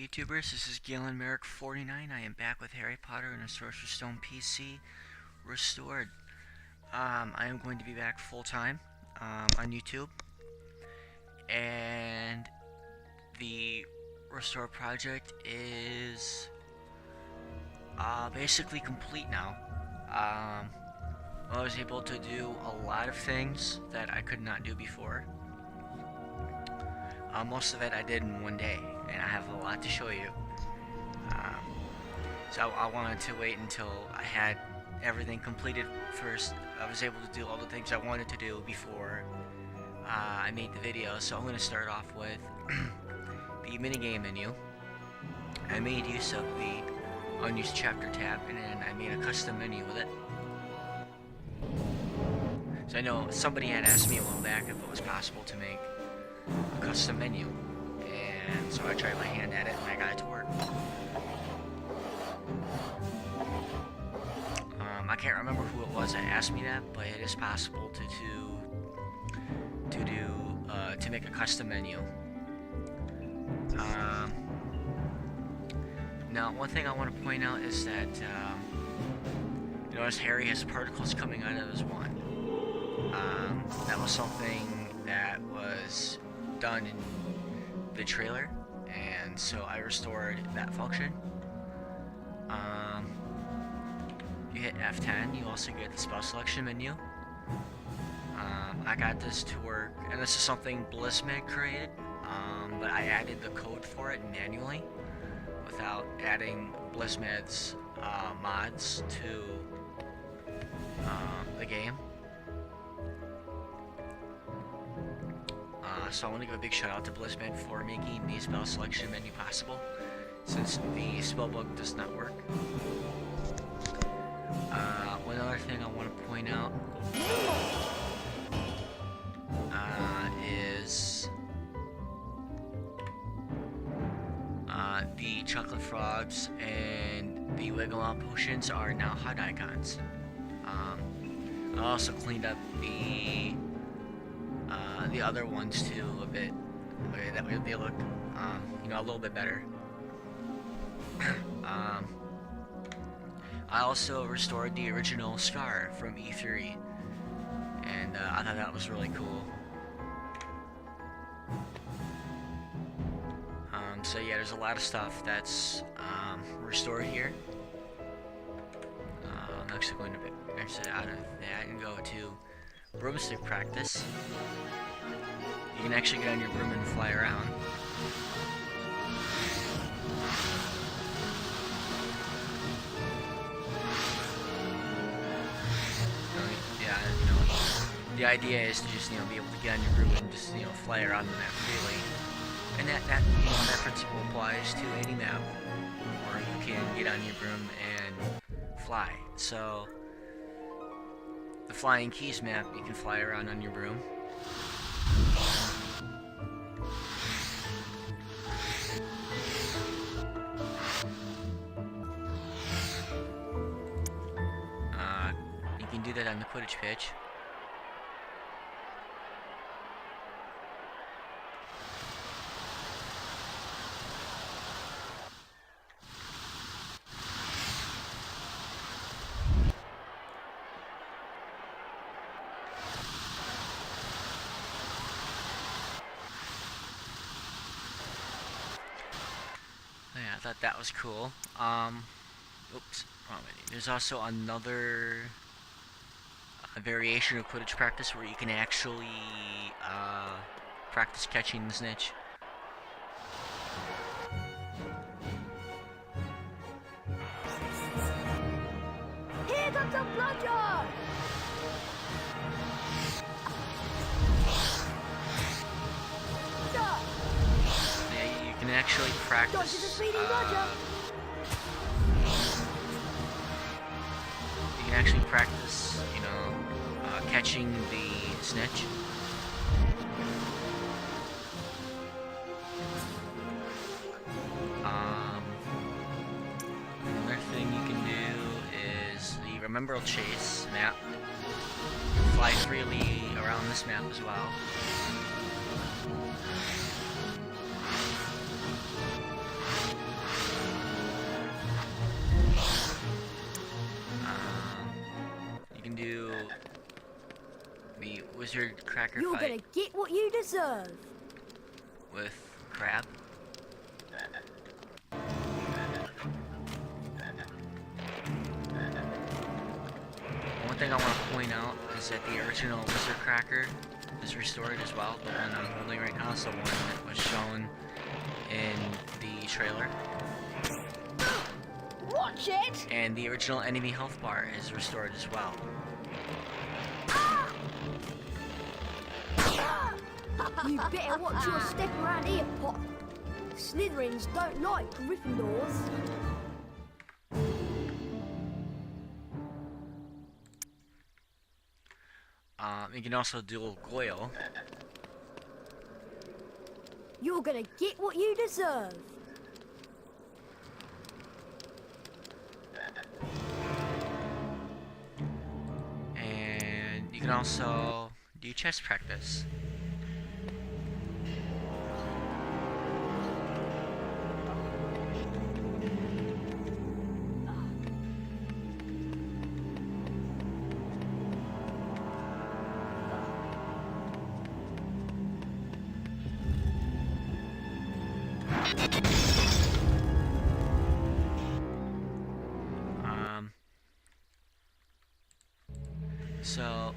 YouTubers, this is Galen'sGamingResource 49. I am back with Harry Potter and a Sorcerer's Stone PC restored. I am going to be back full time on YouTube, and the restore project is basically complete now. I was able to do a lot of things that I could not do before. Most of it I did in one day, and I have a lot to show you. So I wanted to wait until I had everything completed first. I was able to do all the things I wanted to do before I made the video. So I'm going to start off with the minigame menu. I made use of the Unused Chapter tab, and then I made a custom menu with it. So I know somebody had asked me a while back if it was possible to make a custom menu, and so I tried my hand at it and I got it to work. I can't remember who it was that asked me that, but it is possible to make a custom menu. Now, one thing I want to point out is that you notice Harry has particles coming out of his wand. That was something that was done in the trailer, and so I restored that function. You hit F10, you also get the spell selection menu. I got this to work, and this is something BlizzMed created, but I added the code for it manually without adding BlizzMed's mods to the game. So I want to give a big shout out to BlizzMed for making the spell selection menu possible, since the spellbook does not work. One other thing I want to point out is the chocolate frogs and the wiggle on potions are now HUD icons. I also cleaned up the other ones too a bit. That way they look, a little bit better. I also restored the original Scar from E3, and I thought that was really cool. So yeah, there's a lot of stuff that's restored here. I'm actually going to exit out of that and go to broomstick practice. You can actually get on your broom and fly around. The idea is to just, be able to get on your broom and just, fly around the map freely. And that principle applies to any map where you can get on your broom and fly. So, the Flying Keys map, you can fly around on your broom. You can do that on the Quidditch pitch. Yeah, I thought that was cool. Oops, wrong menu. There's also another variation of Quidditch practice where you can actually practice catching the snitch. Here comes a bludger! Yeah, you can actually practice. You can actually practice, catching the snitch. Another thing you can do is the Remember Chase map. Fly freely around this map as well. lizard cracker You're fight gonna get what you deserve. with crab. One thing I want to point out is that the original lizard cracker is restored as well. The one I'm holding right now is the one that was shown in the trailer. Watch it! And the original enemy health bar is restored as well. You better watch your step around here, Pop. Slytherins don't like Gryffindors. You can also duel Goyle. You're gonna get what you deserve. And you can also do chess practice. So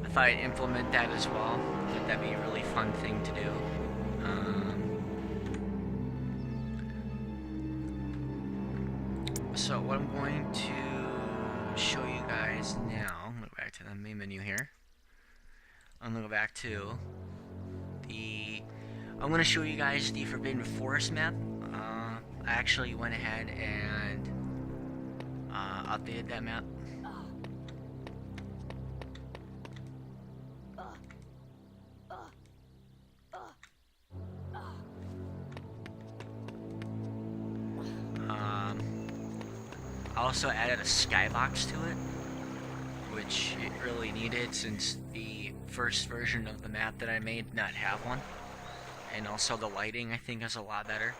I thought I'd implement that as well. I think that'd be a really fun thing to do. So what I'm going to show you guys now, I'm gonna go back to the main menu here. I'm gonna go back to I'm gonna show you guys the Forbidden Forest map. I actually went ahead and updated that map. I also added a skybox to it, which it really needed since the first version of the map that I made did not have one. And also the lighting, I think, is a lot better.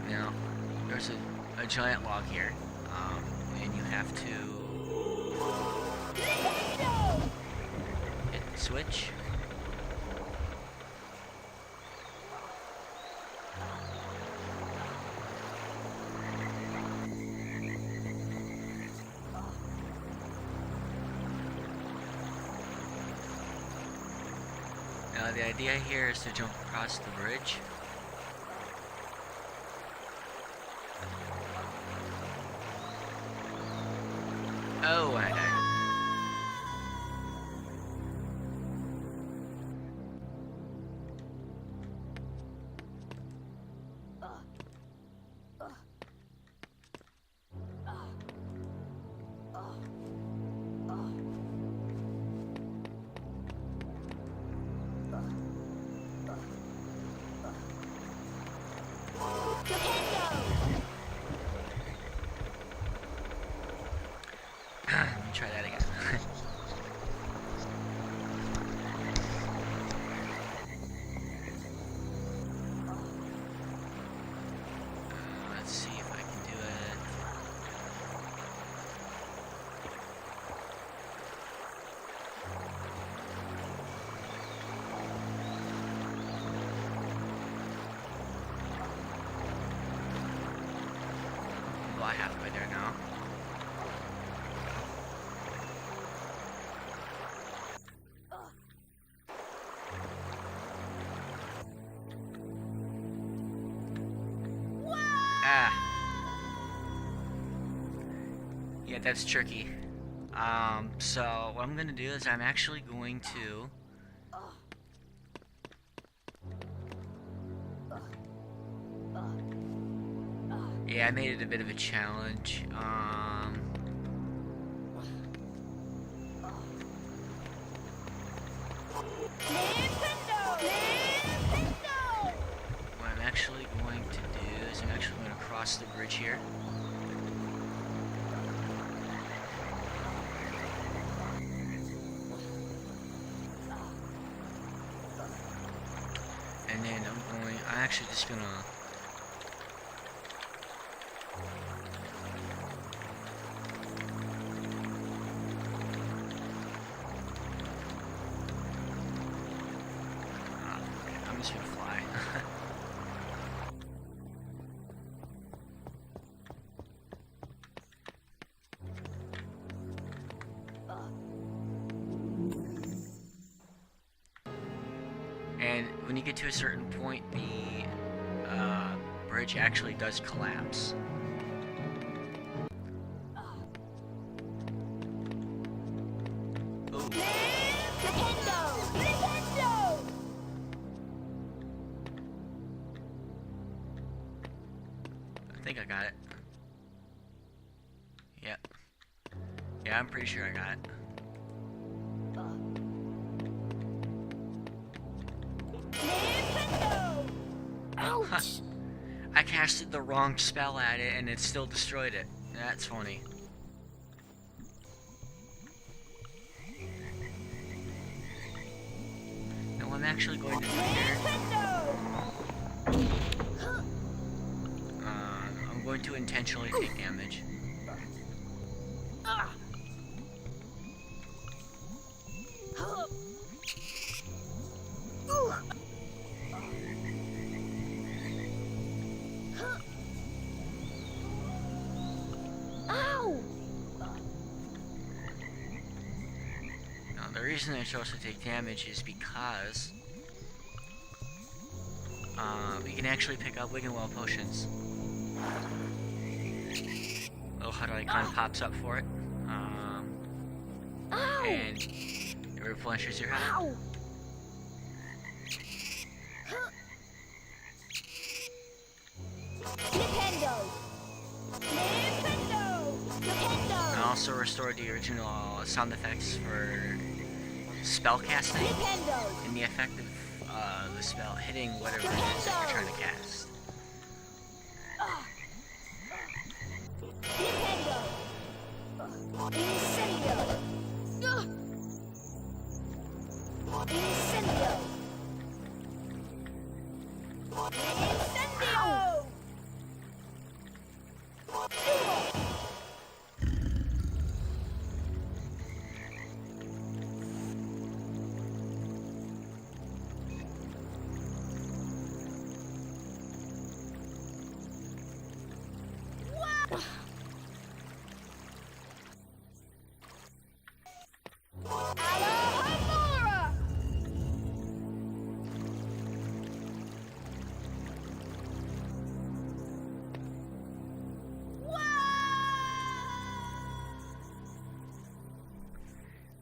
Now, there's a giant log here, and you have to hit the switch. Now the idea here is to jump across the bridge. Oh, I died. Let me try that again. Let's see if I can do it. Well, I halfway there now. Yeah, that's tricky. So what I'm gonna do is I'm actually going to yeah, I made it a bit of a challenge. What I'm actually going to do is I'm actually going to cross the bridge here. And then I'm actually just gonna just gonna fly. And when you get to a certain point, the bridge actually does collapse. Ooh. I think I got it. Yep. Yeah, I'm pretty sure I got it. Ouch! I casted the wrong spell at it and it still destroyed it. That's funny. No, I'm actually going to do here. I'm going to intentionally take damage. The reason I chose to take damage is because we can actually pick up Wiggenwell potions. Little HUD icon pops up for it, and it replenishes your health. And also restored the original sound effects for spell casting and the effect of the spell hitting whatever it is that you're trying to cast.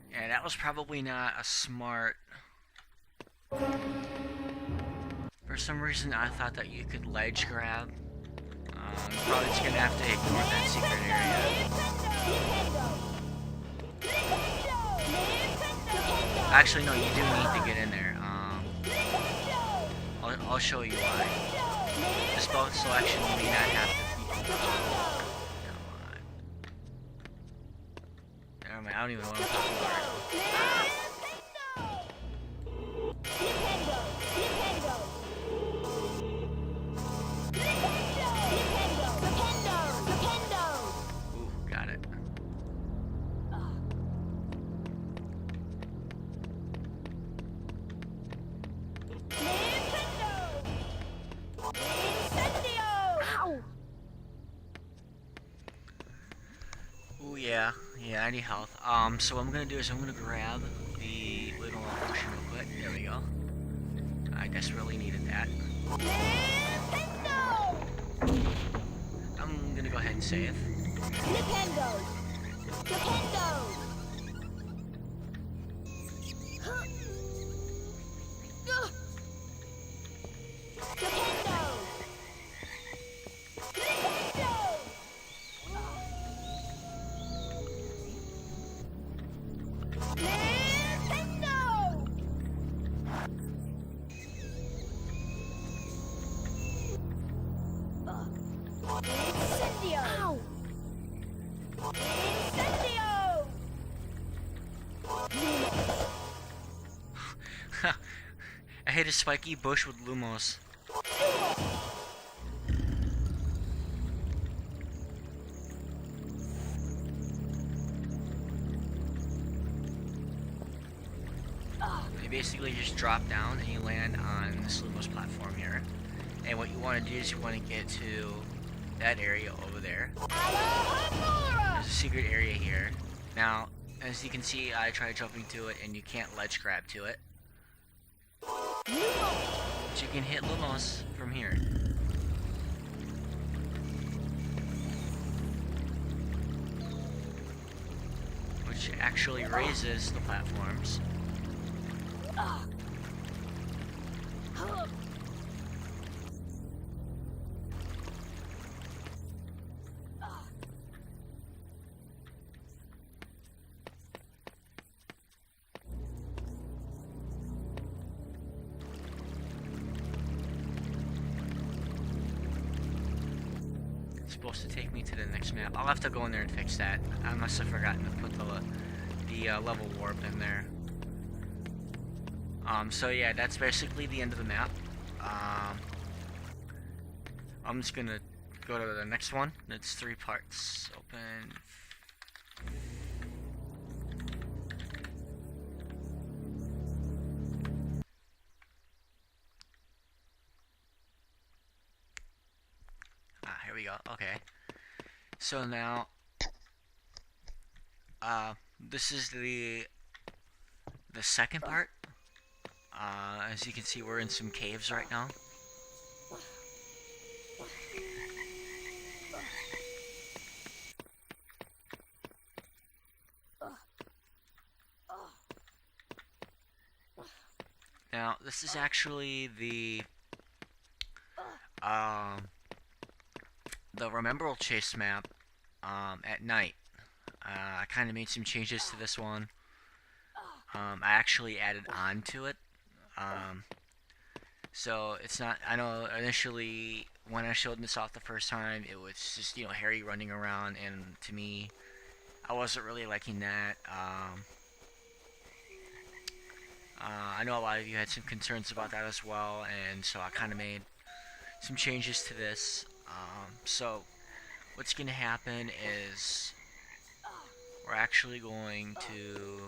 Yeah, that was probably not a smart... For some reason I thought that you could ledge grab. Probably just gonna have to ignore that secret area. Actually, no, you do need to get in there. I'll show you why. The spell selection you may not have to... Come on. Never mind, I don't even know what I'm talking about. Ooh, got it. Ooh, yeah, I need health. So what I'm gonna do is I'm gonna grab the little potion real quick. There we go. I desperately needed that. I'm gonna go ahead and save. I hit a spiky bush with Lumos. You basically just drop down and you land on this Lumos platform here. And what you want to do is you want to get to that area over there. There's a secret area here. Now, as you can see, I tried jumping to it and you can't ledge grab to it. But you can hit Lumos from here. Which actually raises the platforms. It's supposed to take me to the next map. I'll have to go in there and fix that. I must have forgotten to put the level warp in there. So yeah, that's basically the end of the map. I'm just gonna go to the next one. It's 3 parts. Open. Here we go. Okay. So now, this is the second part. As you can see, we're in some caves right now. Now, this is actually the Remember Chase map at night. I kind of made some changes to this one. I actually added on to it. So it's not, I know initially when I showed this off the first time, it was just, you know, Harry running around, and to me, I wasn't really liking that. I know a lot of you had some concerns about that as well, and so I kind of made some changes to this. So what's going to happen is we're actually going to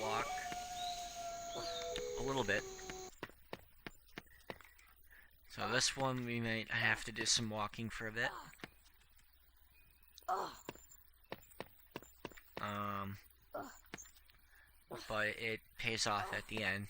walk a little bit. So this one we might have to do some walking for a bit. But it pays off at the end.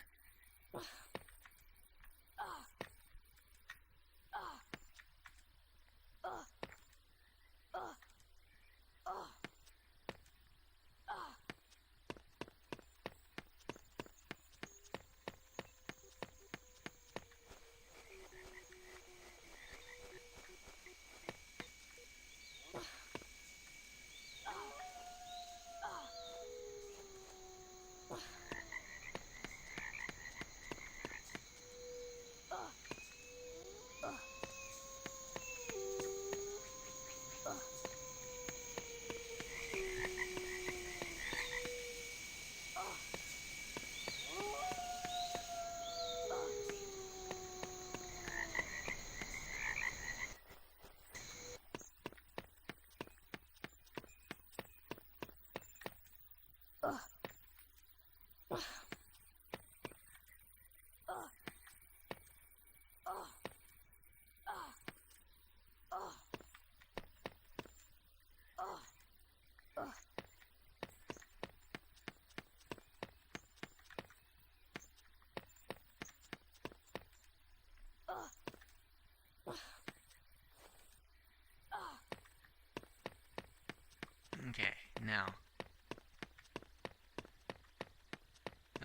Okay, now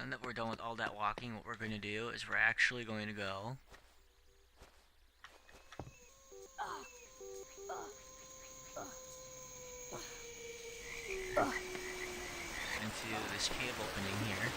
that we're done with all that walking, what we're going to do is we're actually going to go into this cave opening here.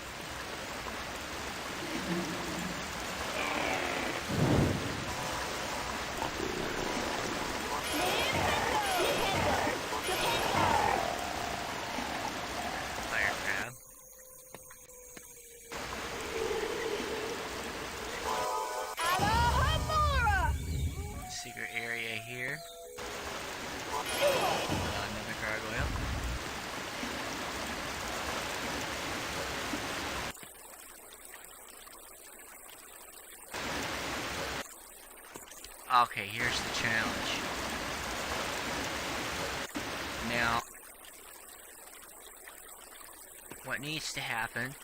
Okay, here's the challenge. Now, what needs to happen,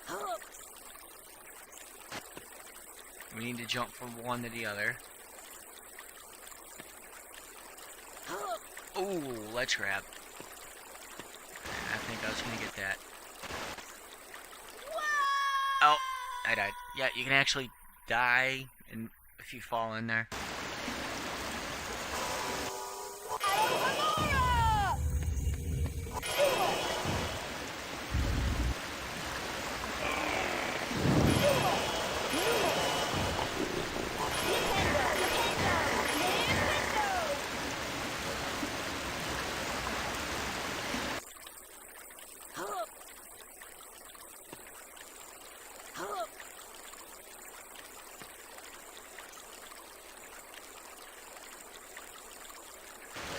we need to jump from one to the other. Ooh, ledge grab. I think I was gonna get that. Oh, I died. Yeah, you can actually die if you fall in there.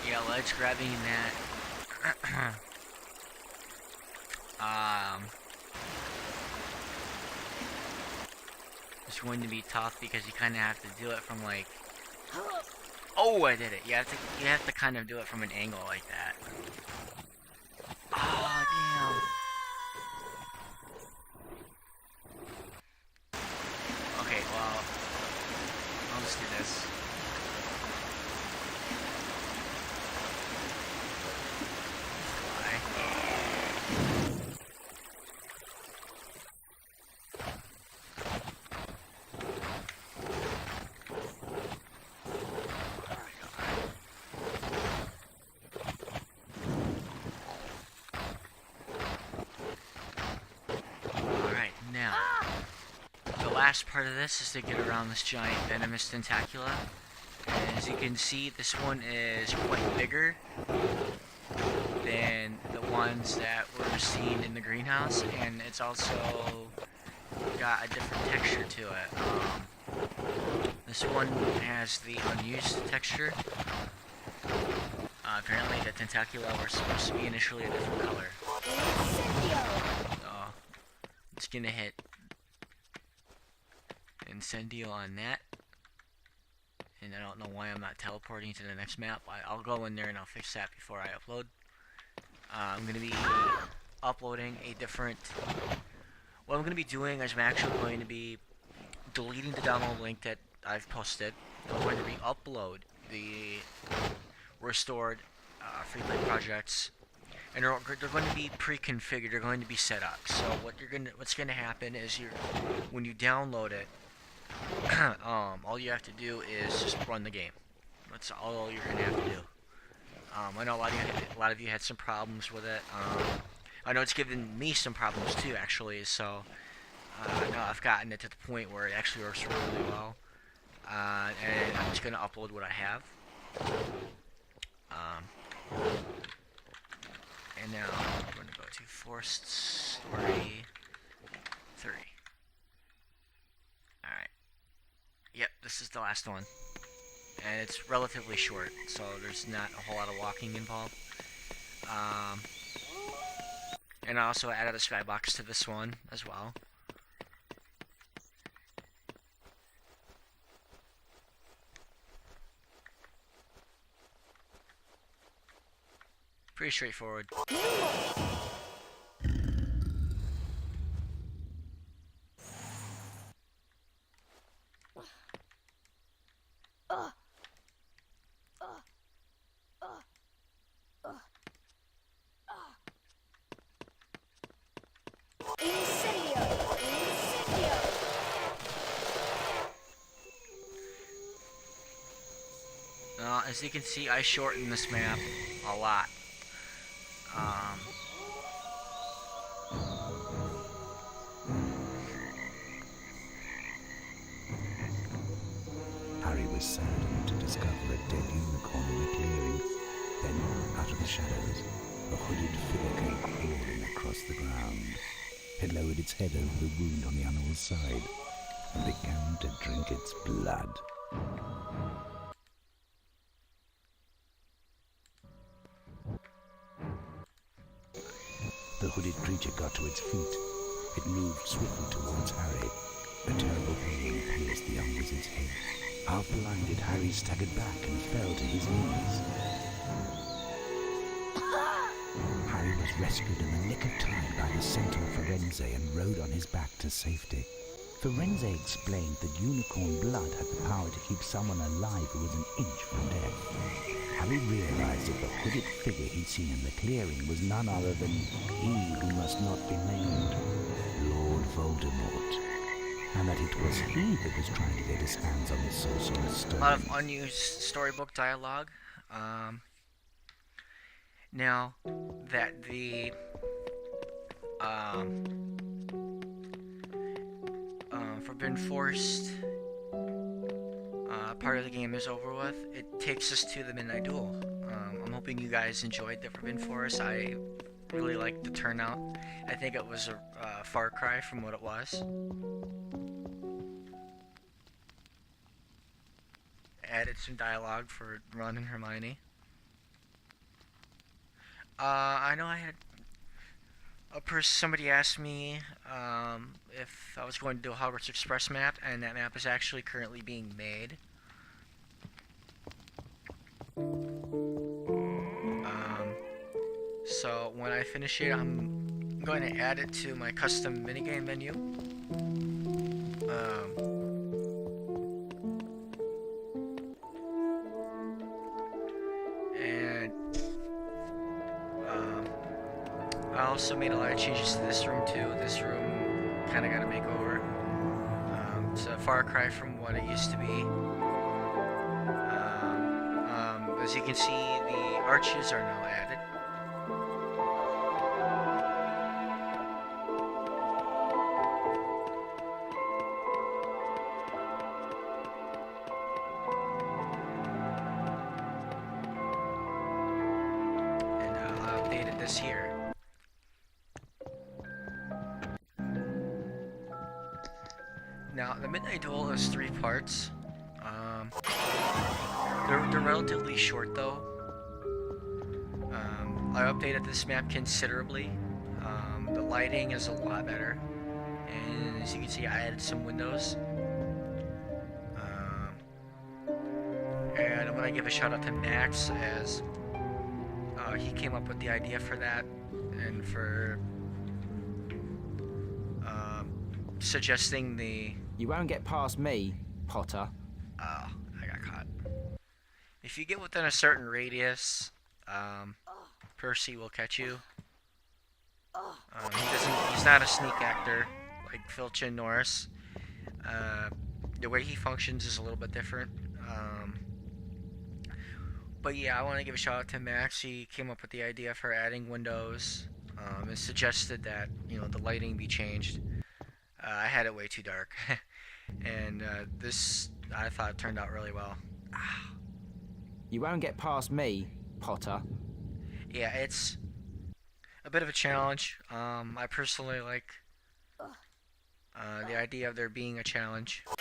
Yeah, ledge grabbing that. It's going to be tough because you kind of have to do it from like. Oh, I did it. You have to kind of do it from an angle like that. Oh, damn. Okay, well, I'll just do this. Last part of this is to get around this giant venomous tentacula. And as you can see, this one is quite bigger than the ones that were seen in the greenhouse, and it's also got a different texture to it. This one has the unused texture. Apparently the tentacula were supposed to be initially a different color. So, it's gonna hit Incendio on that, and I don't know why I'm not teleporting to the next map. I'll go in there and I'll fix that before I upload. I'm going to be uploading a different... What I'm going to be doing is I'm actually going to be deleting the download link that I've posted. I'm going to re-upload the restored free-play projects, and they're going to be pre-configured. They're going to be set up. So what's going to happen is when you download it, all you have to do is just run the game. That's all you're gonna have to do. I know a lot of you had some problems with it. I know it's given me some problems too, actually. So I know I've gotten it to the point where it actually works really well. And I'm just gonna upload what I have. And now I'm gonna go to Forced Story 3. Alright. Yep, this is the last one. And it's relatively short, so there's not a whole lot of walking involved. And I also added a skybox to this one as well. Pretty straightforward. As you can see, I shortened this map a lot. Harry was saddened to discover a dead unicorn in a clearing. Then, out of the shadows, a hooded figure came crawling across the ground. It lowered its head over the wound on the animal's side and began to drink its blood. The hooded creature got to its feet. It moved swiftly towards Harry. A terrible pain pierced the young wizard's head. Half blinded, Harry staggered back and fell to his knees. Harry was rescued in the nick of time by the centaur Firenze and rode on his back to safety. Firenze explained that unicorn blood had the power to keep someone alive who was an inch from death. Harry realized that the hooded figure he'd seen in the clearing was none other than he who must not be named, Lord Voldemort, and that it was he that was trying to get his hands on the Sorcerer's Stone. A lot of unused storybook dialogue. Now that the Forbidden Forest part of the game is over with, it takes us to the Midnight Duel. I'm hoping you guys enjoyed the Forbidden Forest. I really liked the turnout. I think it was a far cry from what it was. Added some dialogue for Ron and Hermione. I know I had somebody asked me if I was going to do a Hogwarts Express map, and that map is actually currently being made. So when I finish it, I'm going to add it to my custom minigame menu. I also made a lot of changes to this room too. This room kind of got a makeover. It's a far cry from what it used to be. As you can see, the arches are now added. And I updated this here. Now, the Midnight Duel is 3 parts. They're relatively short though. I updated this map considerably. The lighting is a lot better. And as you can see, I added some windows. And I want to give a shout out to Max, as he came up with the idea for that, and for suggesting the... You won't get past me, Potter. Oh, I got caught. If you get within a certain radius, Percy will catch you. He's not a sneak actor like Filch and Norris. The way he functions is a little bit different. But yeah, I want to give a shout out to Max. He came up with the idea for adding windows. And suggested that, you know, the lighting be changed. I had it way too dark. And this, I thought, turned out really well. You won't get past me, Potter. Yeah, it's a bit of a challenge. I personally like the idea of there being a challenge. I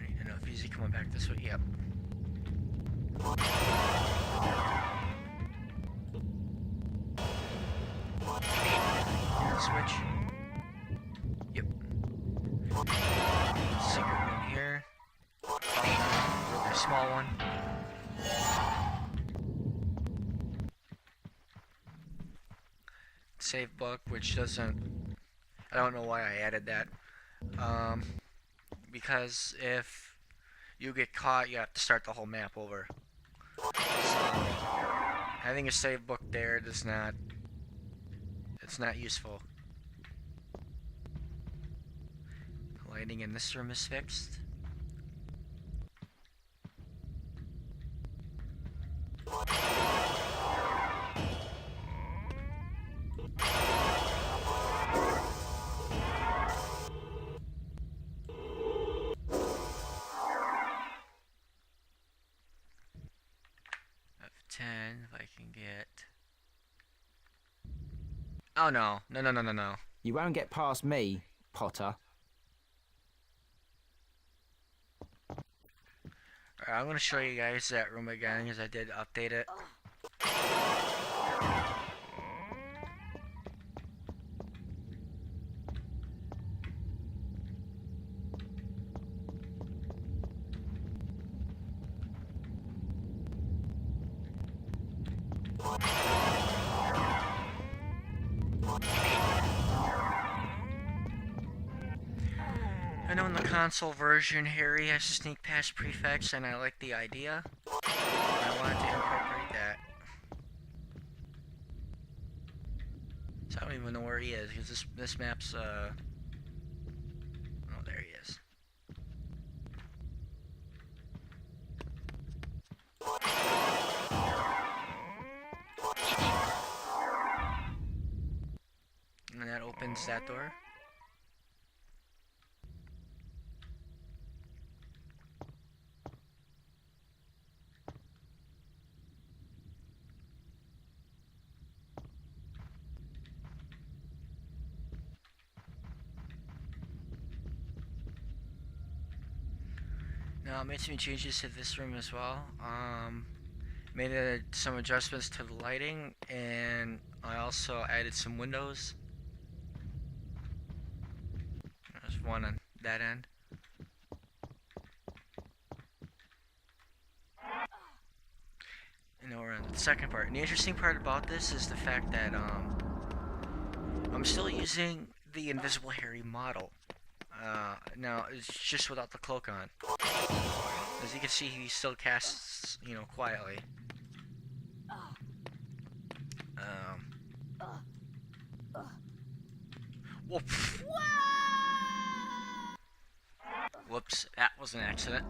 need to know if he's coming back this way. Yep. Switch. Yep. Secret room here. Really small one. Save book, which doesn't... I don't know why I added that. Because if you get caught, you have to start the whole map over. So, having a save book there does not... It's not useful. Lighting in this room is fixed. F10 if I can get... Oh no, no. You won't get past me, Potter. I'm gonna show you guys that room again because I did update it. I know in the console version, Harry has a sneak past prefix, and I like the idea. I wanted to incorporate that. So I don't even know where he is, because this map's, oh, there he is. And that opens that door. Now I made some changes to this room as well. Made some adjustments to the lighting, and I also added some windows. There's one on that end. And now we're on the second part. And the interesting part about this is the fact that I'm still using the Invisible Harry model. Now it's just without the cloak on. As you can see, he still casts, you know, quietly. Whoops. Whoops, that was an accident.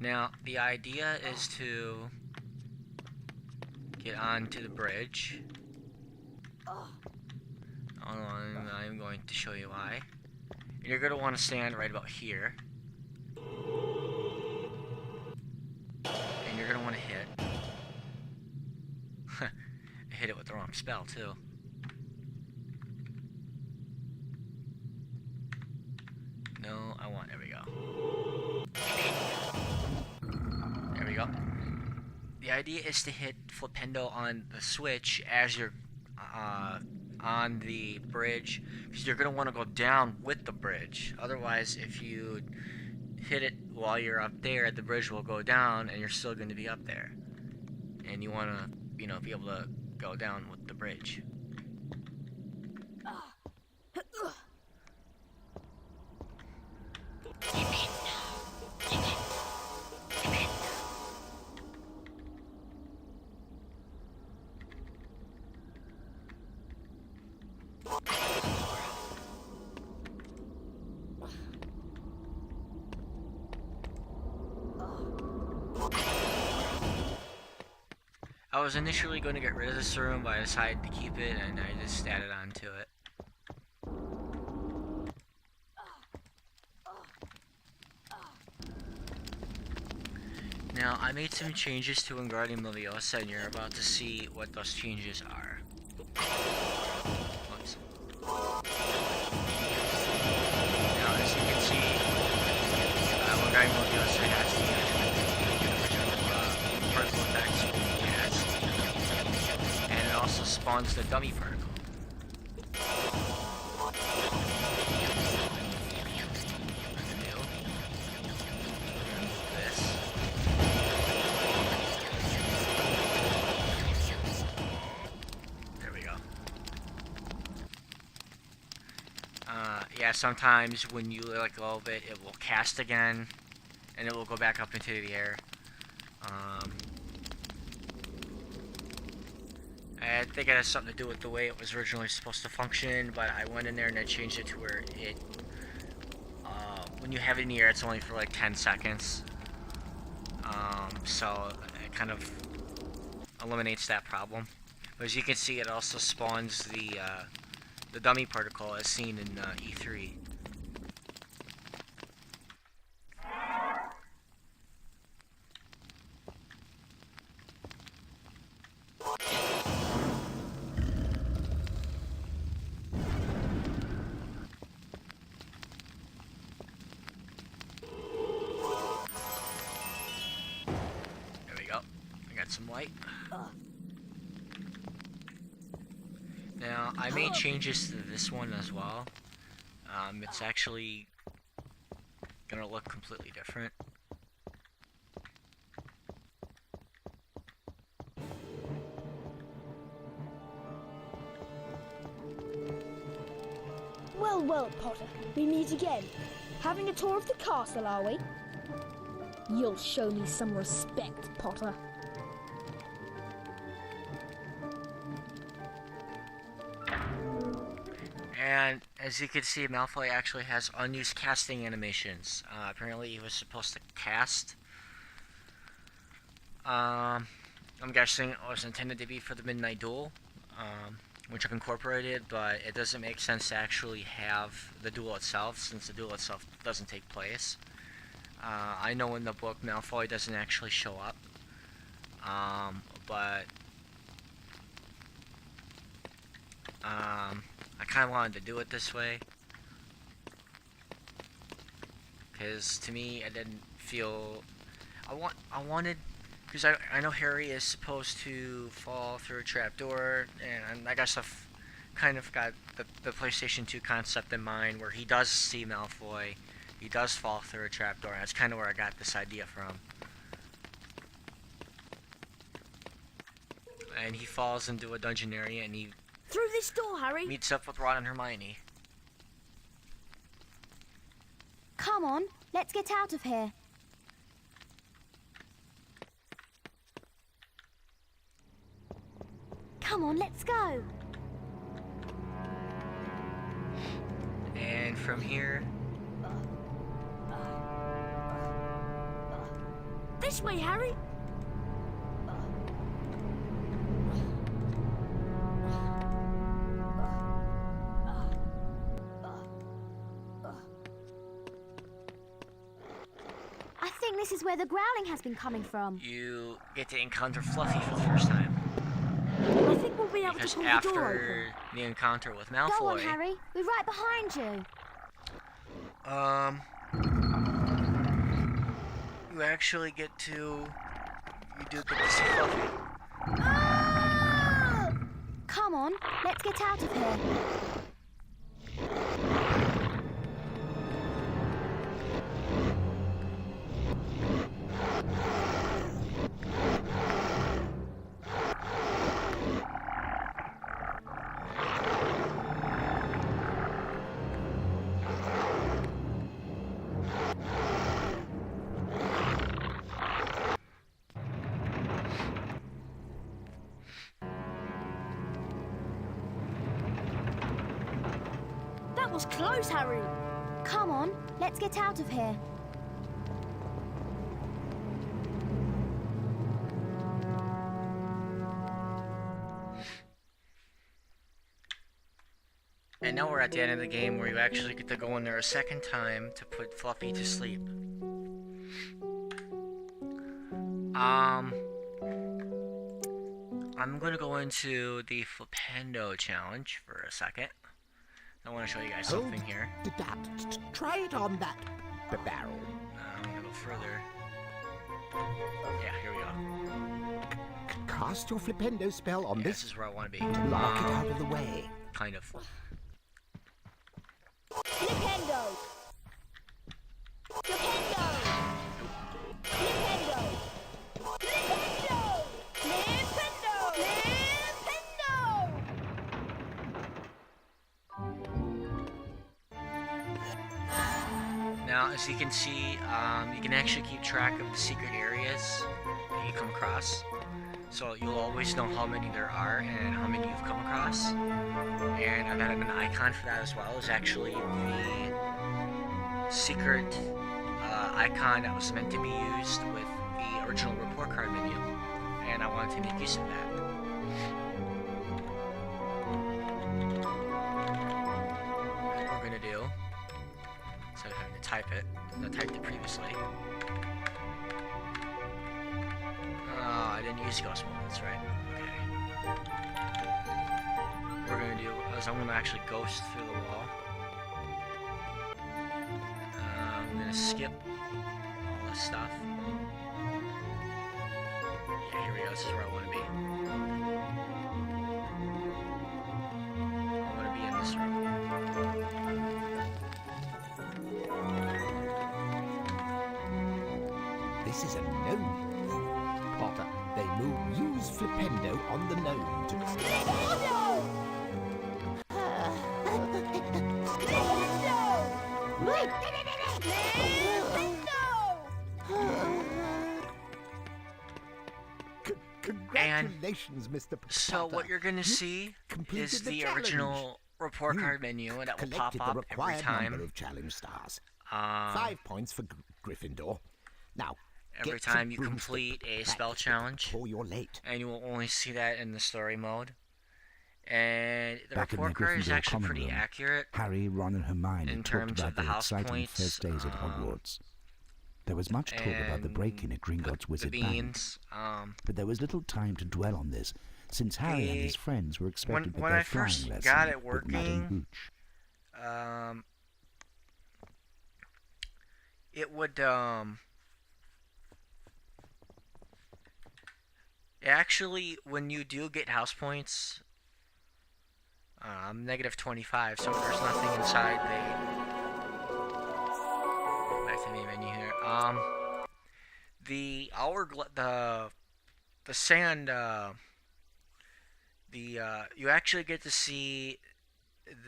Now, the idea is to get onto the bridge. I'm going to show you why. You're going to want to stand right about here. And you're going to want to hit. I hit it with the wrong spell, too. No, I want... There we go. There we go. The idea is to hit Flipendo on the switch as you're on the bridge, because you're going to want to go down with the bridge. Otherwise, if you hit it while you're up there, the bridge will go down and you're still going to be up there. And you want to, you know, be able to go down with the bridge. I was initially going to get rid of this room, but I decided to keep it, and I just added on to it. Now, I made some changes to Wingardium Leviosa, and you're about to see what those changes are. Oops. Now, as you can see, Wingardium Leviosa has the original particle effects it has, and it also spawns the dummy particle. Yeah, sometimes when you let go of it, it will cast again, and it will go back up into the air. I think it has something to do with the way it was originally supposed to function, but I went in there and I changed it to where it, when you have it in the air, it's only for like 10 seconds. So it kind of eliminates that problem. But as you can see, it also spawns the dummy particle as seen in E3. add some light. Now, I made changes to this one as well. It's actually gonna look completely different. Well, well, Potter, we meet again. Having a tour of the castle, are we? You'll show me some respect, Potter. And as you can see, Malfoy actually has unused casting animations. Apparently he was supposed to cast. I'm guessing it was intended to be for the Midnight Duel, which I've incorporated, but it doesn't make sense to actually have the duel itself, since the duel itself doesn't take place. I know in the book Malfoy doesn't actually show up, but I kind of wanted to do it this way, because to me I didn't feel I wanted, because I know Harry is supposed to fall through a trapdoor, and I guess I've kind of got the PlayStation 2 concept in mind, where he does see Malfoy, he does fall through a trapdoor, and that's kind of where I got this idea from. And he falls into a dungeon area, and he Through this door, Harry. meets up with Ron and Hermione. Come on, let's get out of here. Come on, let's go. And from here, This way, Harry. I think this is where the growling has been coming from. you get to encounter Fluffy for the first time. I think we'll be able to Because pull the door after open. the encounter with Go on, Malfoy, Harry. We're right behind you. you actually get to, you do get to see Fluffy. Ah! Come on, let's get out of here. That was close, Harry. Come on, let's get out of here. And now we're at the end of the game, where you actually get to go in there a second time to put Fluffy to sleep. I'm gonna go into the Flipendo challenge for a second. I want to show you guys something here. Try it on that barrel. I'm gonna go further. Yeah, here we go. Cast your Flipendo spell on Yeah, this. this is where I want to be. Lock it out of the way. Kind of. Flipendo. Flipendo. Flipendo. Flipendo. Flipendo. Flipendo. Now, as you can see, you can actually keep track of the secret areas that you come across. So you'll always know how many there are and how many you've come across. And I've added an icon for that as well. It's actually the secret icon that was meant to be used with the original report card menu. And I wanted to make use of that. What we're gonna do, instead of having to type it, I typed it previously. Oh, I didn't use ghost mode, that's right. Okay. What we're gonna do is I'm gonna actually ghost through the wall. I'm gonna skip all this stuff. Yeah, here we we go. This is where I want to be. I want to be in this room. This is a gnome. Potter, they will use Flipendo on the gnome to... Congratulations, Mr. Potter. So what you're gonna see completed is the the challenge. original report You card menu, and that will pop collected the up every required time. number of challenge stars. 5 points for Gryffindor. Now, Every get time some you broomstick complete a practice spell challenge, before you're late. and you will only see that in the story mode. And the Back in report the card is Gryffindor actually common pretty room, accurate. Harry, Ron, and Hermione in talked terms about of the their house exciting points, first days at Hogwarts. There was much talk about the and break-in at Gringotts the Wizard Bank, beans. but there was little time to dwell on this, since Harry and his friends were expected with when their I first flying got lesson it with Madame working, Hooch. It would actually, when you do get house points, negative 25, so there's nothing inside back to the menu here. The sand, you actually get to see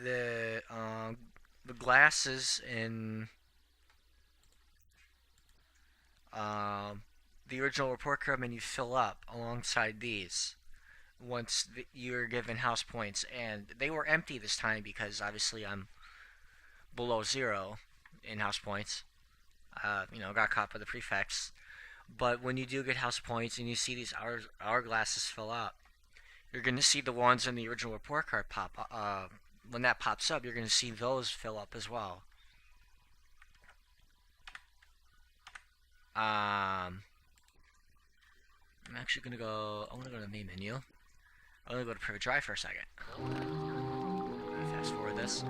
the glasses in the original report card menu fill up alongside these once you're given house points, and they were empty this time because obviously I'm below 0 in house points. Got caught by the prefects. But when you do get house points and you see these hourglasses fill up, you're going to see the ones in the original report card pop up. When that pops up, you're going to see those fill up as well. I'm actually going to go... I want to go to the main menu. I'm going to go to Private Drive for a second. Let me fast forward this.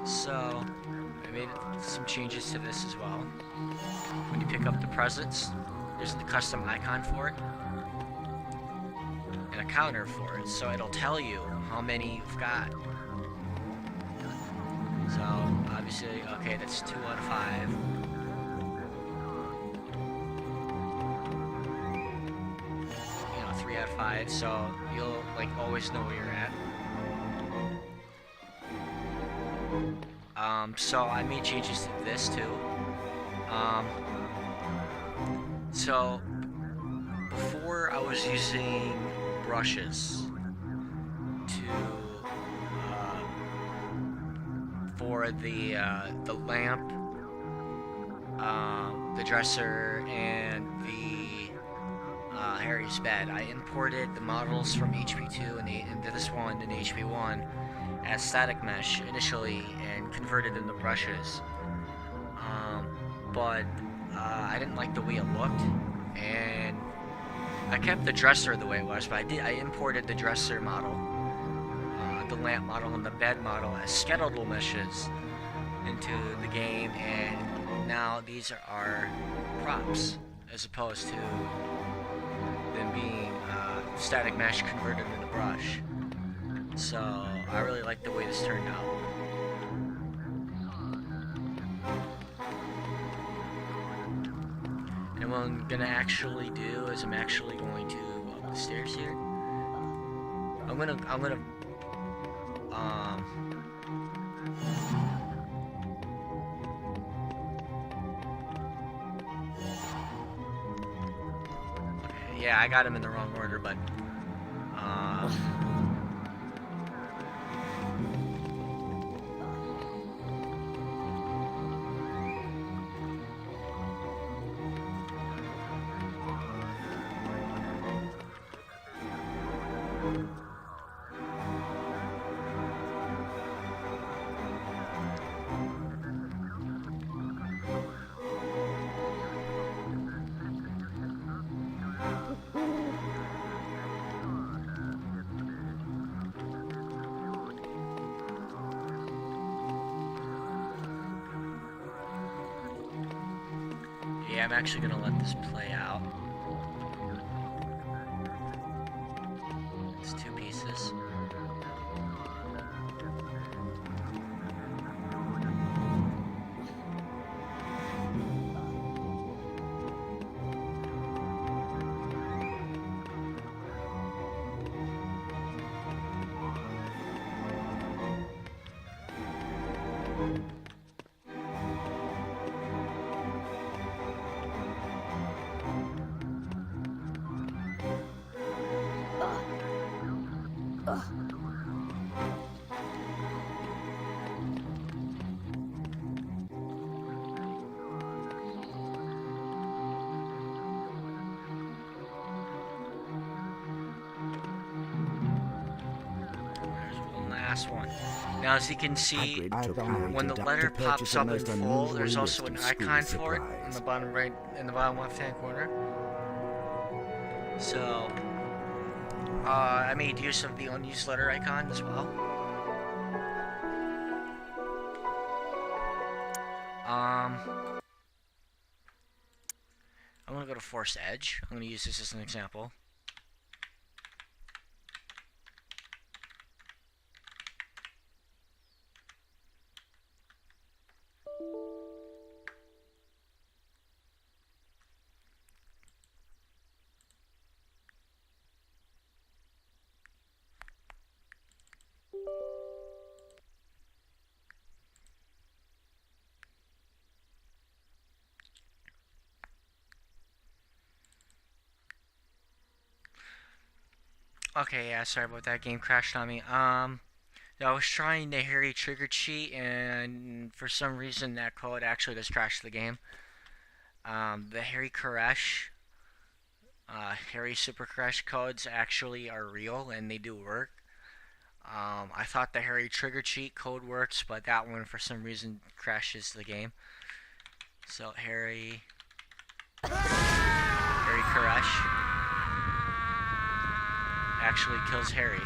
So... I made some changes to this as well. When you pick up the presents, there's the custom icon for it and a counter for it, so it'll tell you how many you've got. So obviously, okay, that's 2 out of 5. 3 out of 5. So you'll always know where you're at. So I made changes to this too. So before I was using brushes for the lamp, the dresser, and the Harry's bed. I imported the models from HP2 into this one in HP1 as static mesh initially and converted them to brushes, but I didn't like the way it looked, and I kept the dresser the way it was, but I imported the dresser model, the lamp model, and the bed model as skeletal meshes into the game, and now these are props as opposed to them being static mesh converted into brush. So I really like the way this turned out. And what I'm gonna actually do is I'm actually going to go up the stairs here. I'm gonna okay, yeah, I got him in the wrong order, but yeah, I'm actually gonna let this play out. What's this? Last one. Now, as you can see, Hagrid took Harry when to the Duck letter to purchase pops a up in most full, unusual there's also list an of school icon for it in supplies. the bottom right, in the bottom left-hand corner. So, I made use of the unused letter icon as well. I'm gonna go to Force Edge. I'm gonna use this as an example. Okay, yeah, sorry about that. Game crashed on me. I was trying the Harry trigger cheat, and for some reason that code actually just crashed the game. The Harry Koresh, Harry Super Crash codes actually are real, and they do work. I thought the Harry trigger cheat code works, but that one for some reason crashes the game. So Harry Koresh actually kills Harry.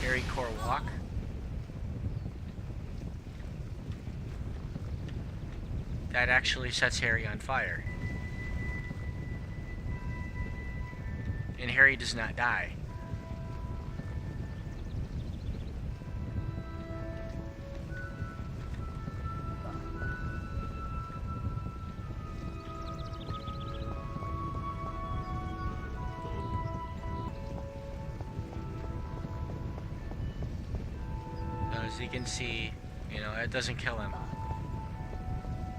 Harry Core Walk. That actually sets Harry on fire. And Harry does not die. As you can see, you know, it doesn't kill him,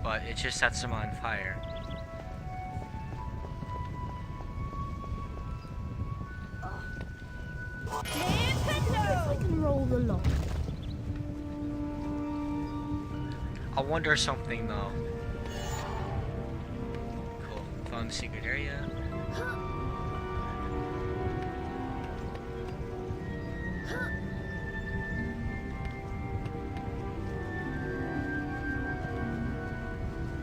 but it just sets him on fire. If I can roll the lock. I wonder something though. Cool. Found the secret area.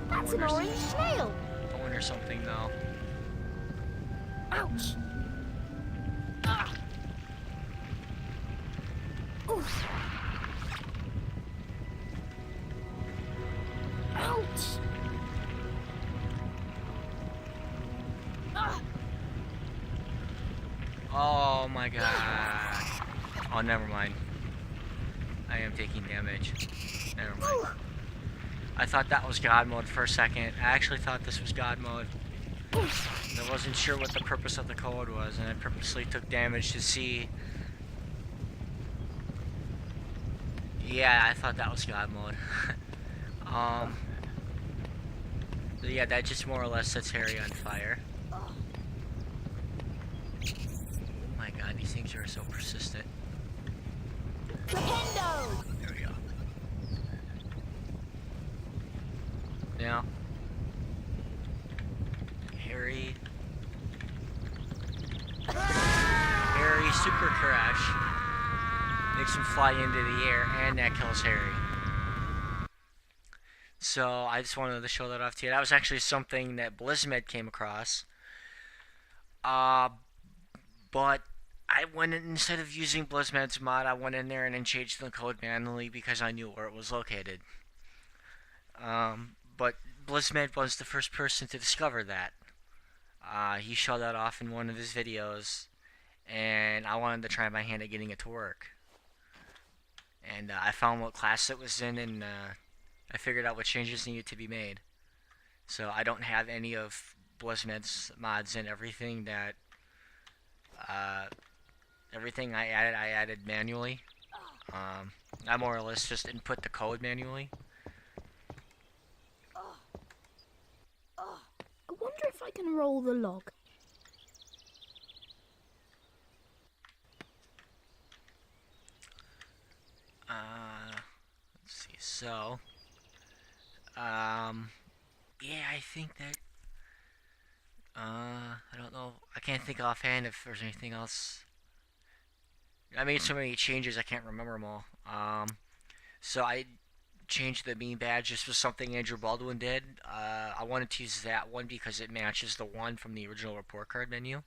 That's an orange snail. I wonder something though. Ouch. Oof. Ouch. Oh my god. Oh, never mind. I am taking damage. Never mind. I thought that was God mode for a second. I actually thought this was God mode. I wasn't sure what the purpose of the code was, and I purposely took damage to see. Yeah, I thought that was God mode. So yeah, that just more or less sets Harry on fire. Oh my god, these things are so persistent. Flipendo! There we go. Now, Harry Super Crash makes him fly into the air, and that kills Harry. So I just wanted to show that off to you. That was actually something that BlizzMed came across. But I went in, instead of using BlizzMed's mod, I went in there and then changed the code manually because I knew where it was located. But Blizzmed was the first person to discover that. He showed that off in one of his videos, and I wanted to try my hand at getting it to work. And I found what class it was in, and I figured out what changes needed to be made. So I don't have any of Blizzmed's mods in. Everything that everything I added manually. I more or less just input the code manually. I wonder if I can roll the log. Let's see. So, yeah, I think that. I don't know. I can't think offhand if there's anything else. I made so many changes I can't remember them all. So I changed the meme badge. This was something Andrew Baldwin did. I wanted to use that one because it matches the one from the original report card menu.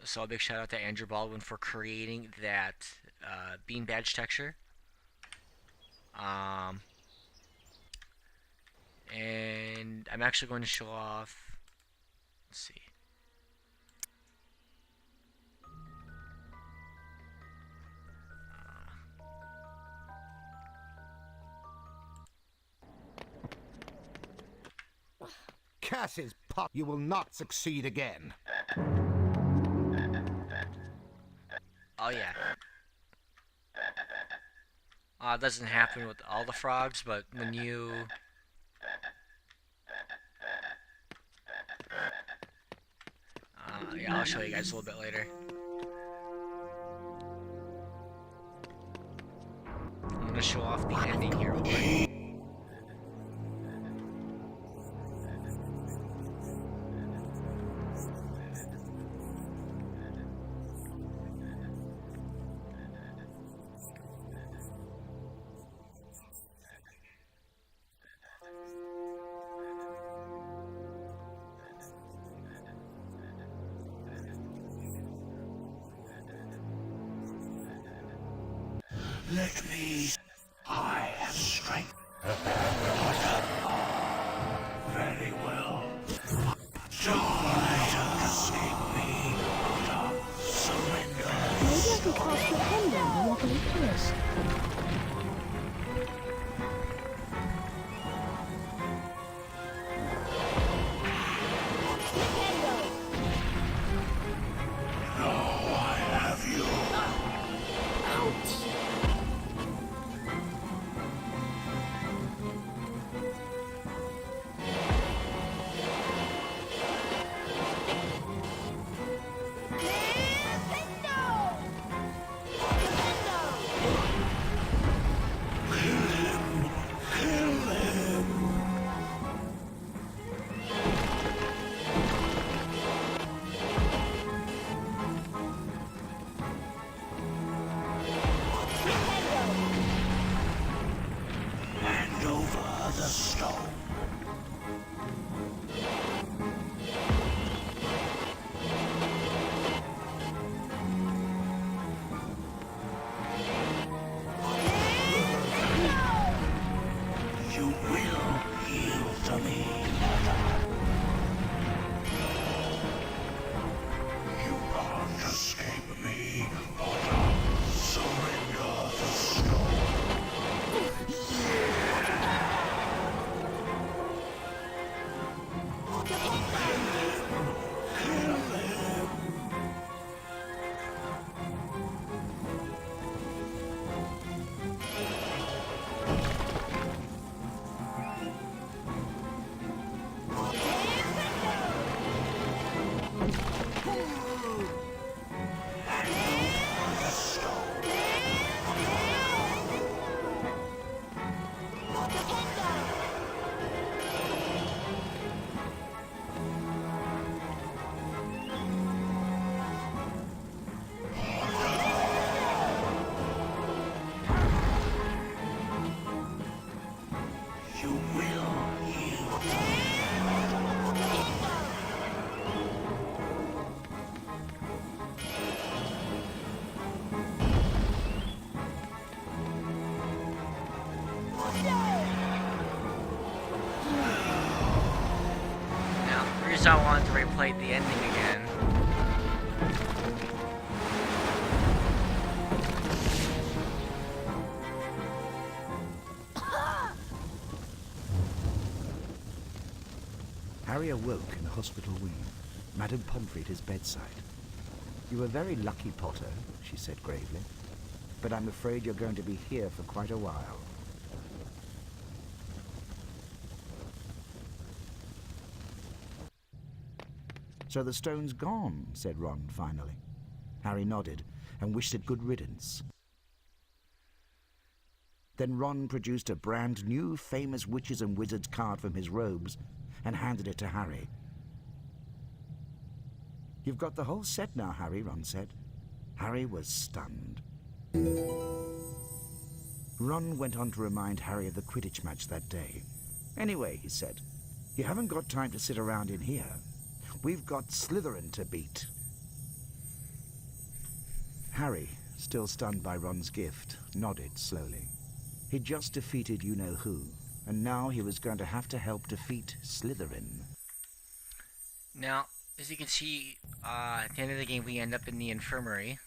So a big shout out to Andrew Baldwin for creating that bean badge texture. And I'm actually going to show off. Let's see. Curses, Pop! You will not succeed again. Oh yeah. It doesn't happen with all the frogs, but when you yeah, I'll show you guys a little bit later. I'm gonna show off the ending here real quick. Let me. I have strength. Very well. Don't escape me. Surrender. Maybe I can cast the pendant and walk in first. Hand over the stone. You will yield to me, Mother. You can't escape me, Mother. Surrender the stone. You will yield. as I wanted to replay the ending again. Harry awoke in the hospital wing, Madame Pomfrey at his bedside. "You were very lucky, Potter," she said gravely. "But I'm afraid you're going to be here for quite a while." "So the stone's gone," said Ron finally. Harry nodded and wished it good riddance. Then Ron produced a brand new famous witches and wizards card from his robes and handed it to Harry. "You've got the whole set now, Harry," Ron said. Harry was stunned. Ron went on to remind Harry of the Quidditch match that day. "Anyway," he said, "you haven't got time to sit around in here. We've got Slytherin to beat." Harry, still stunned by Ron's gift, nodded slowly. He'd just defeated you-know-who, and now he was going to have to help defeat Slytherin. Now, as you can see, at the end of the game, we end up in the infirmary,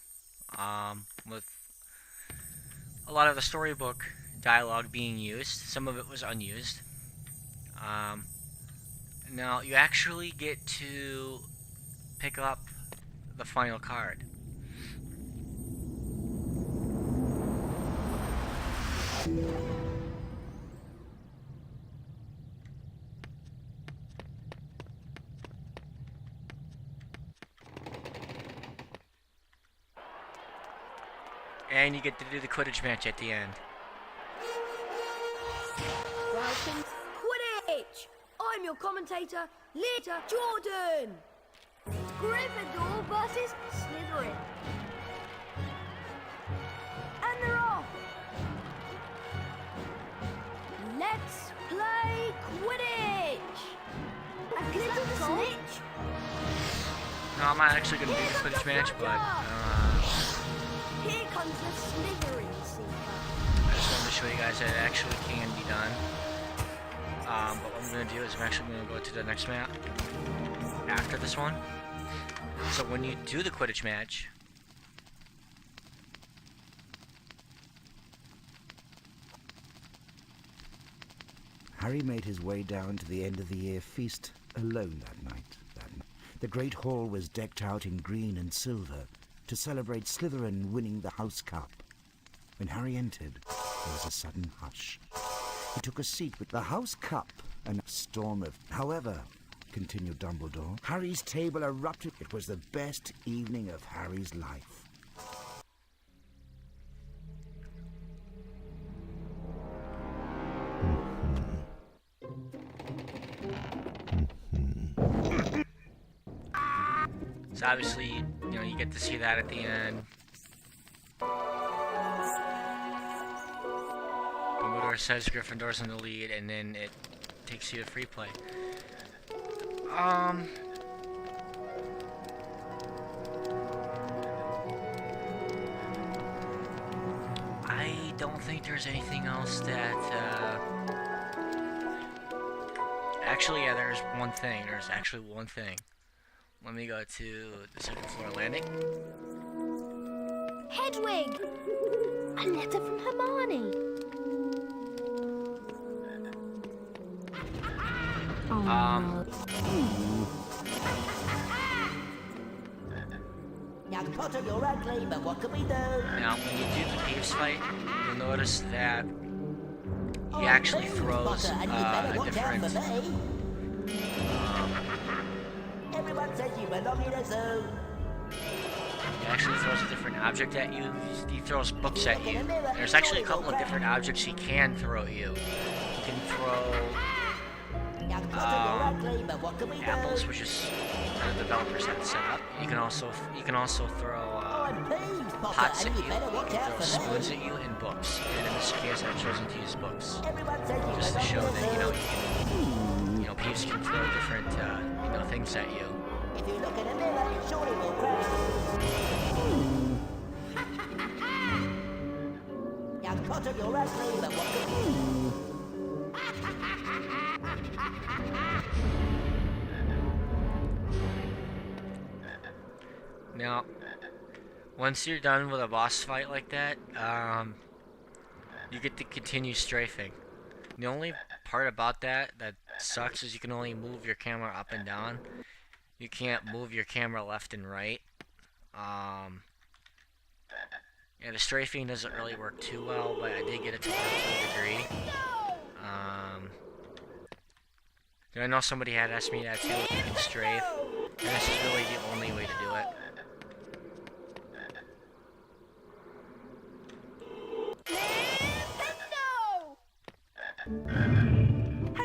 with a lot of the storybook dialogue being used. Some of it was unused. Now, you actually get to pick up the final card. And you get to do the Quidditch match at the end. Welcome to Quidditch! I'm your commentator, Leader Jordan! It's Gryffindor versus Slytherin. And they're off! Let's play Quidditch! And little snitch! No, I'm not actually going to do the Quidditch match, but here comes the Slytherin seeker. I just wanted to show you guys that it actually can be done. But what I'm going to do is I'm actually going to go to the next map after this one. So when you do the Quidditch match, Harry made his way down to the end of the year feast alone that night. The great hall was decked out in green and silver to celebrate Slytherin winning the House Cup. When Harry entered, there was a sudden hush. He took a seat with the House Cup and a storm of... "However," continued Dumbledore, "Harry's table erupted. It was the best evening of Harry's life." so obviously, you know, you get to see that at the end. Dumbledore says Gryffindor's in the lead, and then it takes you to free play. I don't think there's anything else that, actually, yeah, there's one thing. There's actually one thing. Let me go to the second floor landing. Hedwig! A letter from Hermione. Now, Potter, you're ugly, but what can we do? Now, when you do the Peeves fight, you'll notice that he actually throws a different... Everyone says you belong in a zoo. He actually throws a different object at you. He throws books at you. There's actually a couple of different objects he can throw at you. He can throw apples, which is the developers had set up. You can also throw pots at you. You can throw spoons at you and books. And in this case, I've chosen to use books, just to show that Peeves can throw different things at you. If you look in a mirror, you surely will crash. Now, Potter, you're ugly, but what can you do? Now, once you're done with a boss fight like that, you get to continue strafing. The only part about that sucks is you can only move your camera up and down. You can't move your camera left and right. Yeah, the strafing doesn't really work too well, but I did get it to work to a degree. I know somebody had asked me that too, if you can strafe, and this is really the only way to do it.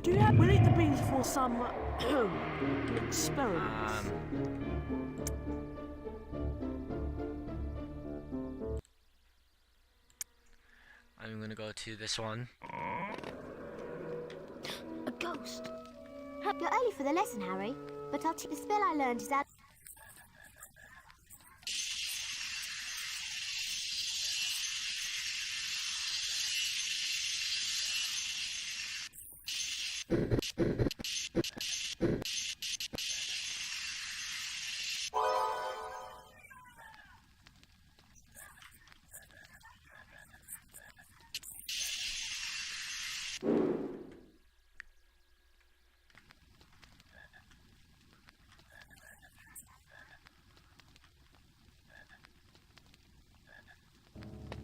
Do you have willing the beans for some experiments? I'm gonna go to this one. A ghost. You're early for the lesson, Harry, but I'll teach the spell I learned is that.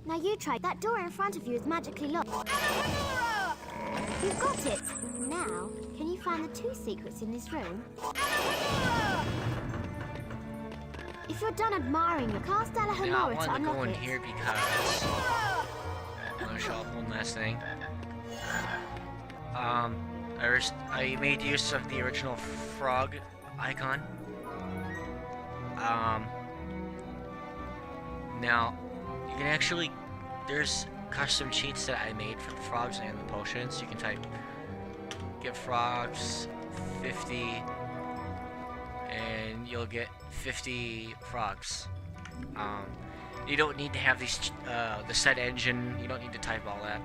Now you try. That door in front of you is magically locked. You've got it. Now, can you find the 2 secrets in this room? If you're done admiring your cast Yeah, I Alahomora to wanted to unlock go in it. here because I'm gonna show off one last thing. I made use of the original frog icon. Now you can actually, there's custom cheats that I made for the frogs and the potions. You can type give frogs 50 and you'll get 50 frogs. You don't need to have these the set engine. You don't need to type all that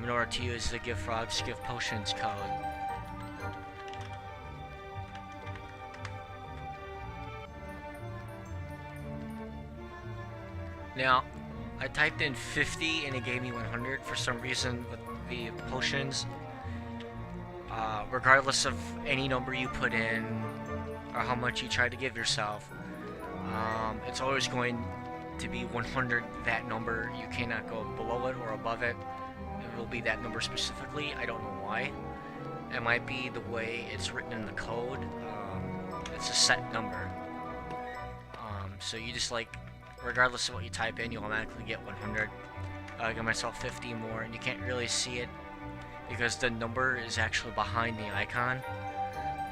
in order to use the give frogs, give potions code. Now, I typed in 50 and it gave me 100 for some reason with the potions. Regardless of any number you put in or how much you try to give yourself, it's always going to be 100, that number. You cannot go below it or above it. It will be that number specifically. I don't know why. It might be the way it's written in the code. It's a set number. So you just like, regardless of what you type in, you automatically get 100. I give myself 50 more, and you can't really see it because the number is actually behind the icon,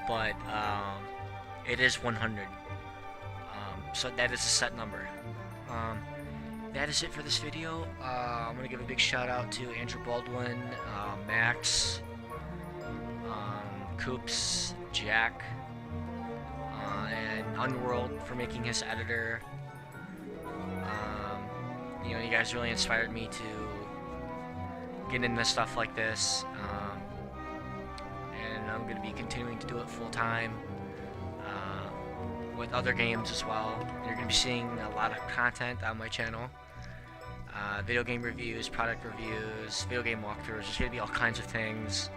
but it is 100. So that is a set number. That is it for this video. I'm gonna give a big shout out to Andrew Baldwin, Max, Coops, Jack, and Unworld for making his editor. You know, you guys really inspired me to get into stuff like this, and I'm going to be continuing to do it full time with other games as well. You're going to be seeing a lot of content on my channel. Video game reviews, product reviews, video game walkthroughs. There's going to be all kinds of things.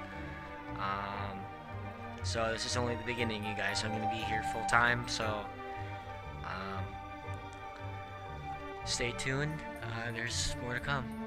So this is only the beginning, you guys. I'm going to be here full time, so stay tuned. There's more to come.